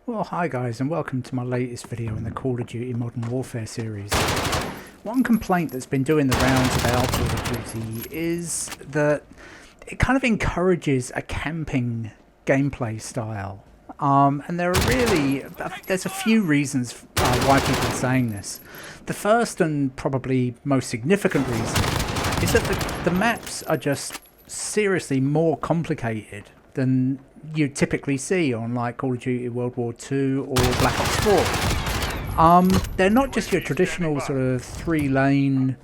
Well, hi guys, and welcome to my latest video in the Call of Duty Modern Warfare series. One complaint that's been doing the rounds about Call of Duty is that it kind of encourages a camping gameplay style. And there's a few reasons why people are saying this. The first and probably most significant reason is that the maps are just seriously more complicated than you typically see on like Call of Duty World War II or Black Ops 4. They're not just your traditional sort of 3-lane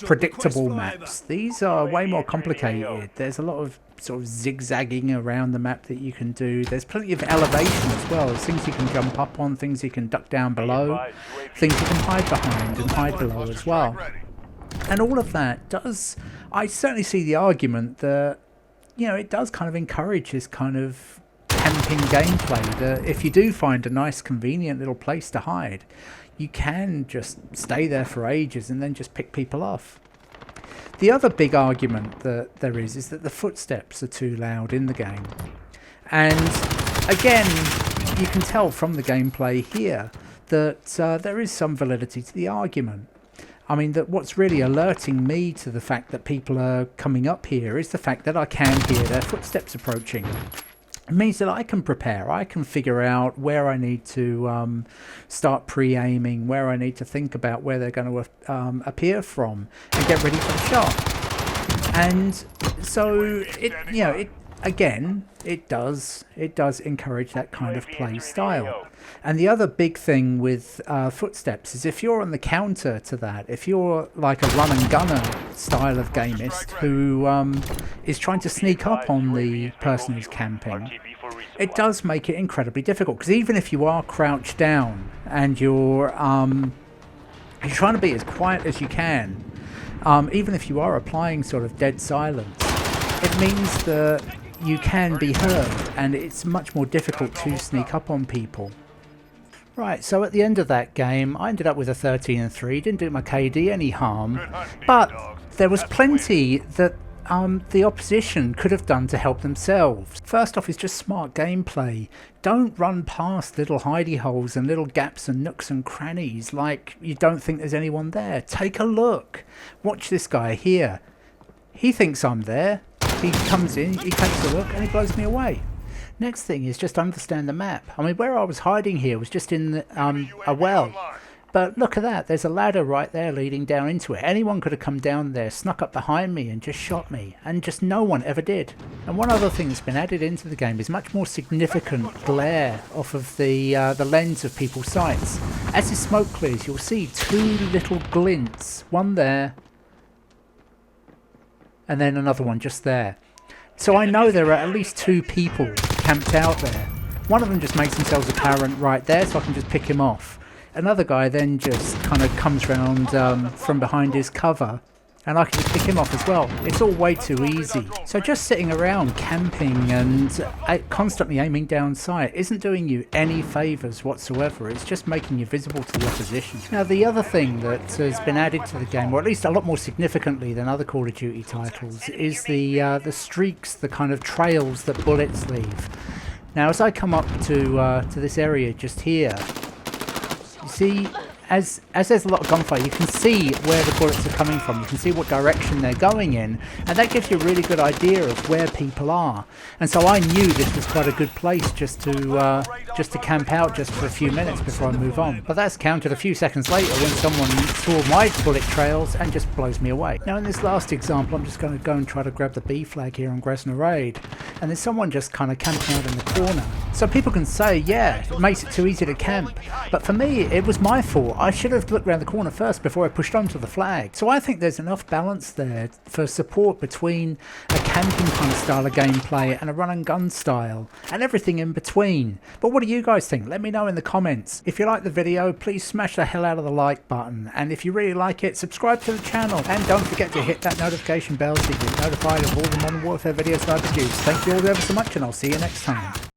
predictable maps. These are way more complicated. There's a lot of sort of zigzagging around the map that you can do. There's plenty of elevation as well. There's things you can jump up on, things you can duck down below, things you can hide behind and hide below as well. And all of that does, I certainly see the argument that, you know, it does kind of encourage this kind of camping gameplay, that if you do find a nice convenient little place to hide, you can just stay there for ages and then just pick people off. The other big argument that there is that the footsteps are too loud in the game. And again, you can tell from the gameplay here that there is some validity to the argument. I mean, that what's really alerting me to the fact that people are coming up here is the fact that I can hear their footsteps approaching. It means that I can prepare, I can figure out where I need to start pre-aiming, where I need to think about where they're going to appear from, and get ready for the shot. And so, it does encourage that kind of play style. And the other big thing with footsteps is if you're on the counter to that, if you're like a run and gunner style of gamist who is trying to sneak up on the person who's camping, it does make it incredibly difficult, because even if you are crouched down and you're trying to be as quiet as you can, even if you are applying sort of dead silence, it means that you can be heard, and it's much more difficult to sneak up on people. Right, so at the end of that game, I ended up with a 13-3, didn't do my KD any harm, but there was plenty that the opposition could have done to help themselves. First off is just smart gameplay. Don't run past little hidey holes and little gaps and nooks and crannies like you don't think there's anyone there. Take a look. Watch this guy here. He thinks I'm there. He comes in, he takes a look, and he blows me away. Next thing is just understand the map. I mean, where I was hiding here was just in a well. But look at that, there's a ladder right there leading down into it. Anyone could have come down there, snuck up behind me and just shot me. And just no one ever did. And one other thing that's been added into the game is much more significant glare off of the lens of people's sights. As the smoke clears, you'll see two little glints. One there, and then another one just there. So I know there are at least two people camped out there. One of them just makes themselves apparent right there, so I can just pick him off. Another guy then just kind of comes round from behind his cover, and I can just pick him off as well. It's all way too easy. So just sitting around camping and constantly aiming down sight isn't doing you any favours whatsoever. It's just making you visible to the opposition. Now the other thing that has been added to the game, or at least a lot more significantly than other Call of Duty titles, is the streaks, the kind of trails that bullets leave. Now as I come up to this area just here, you see, as there's a lot of gunfire, you can see where the bullets are coming from. You can see what direction they're going in, and that gives you a really good idea of where people are. And so I knew this was quite a good place just to camp out just for a few minutes before I move on. But that's countered a few seconds later when someone saw my bullet trails and just blows me away. Now in this last example, I'm just going to go and try to grab the B flag here on Grosvenor Raid, and there's someone just kind of camping out in the corner. So people can say, yeah, it makes it too easy to camp. But for me, it was my fault. I should have looked around the corner first before I pushed onto the flag. So I think there's enough balance there for support between a camping kind of style of gameplay and a run and gun style, and everything in between. But what do you guys think? Let me know in the comments. If you like the video, please smash the hell out of the like button. And if you really like it, subscribe to the channel. And don't forget to hit that notification bell so you get notified of all the Modern Warfare videos that I produce. Thank you all ever so much, and I'll see you next time.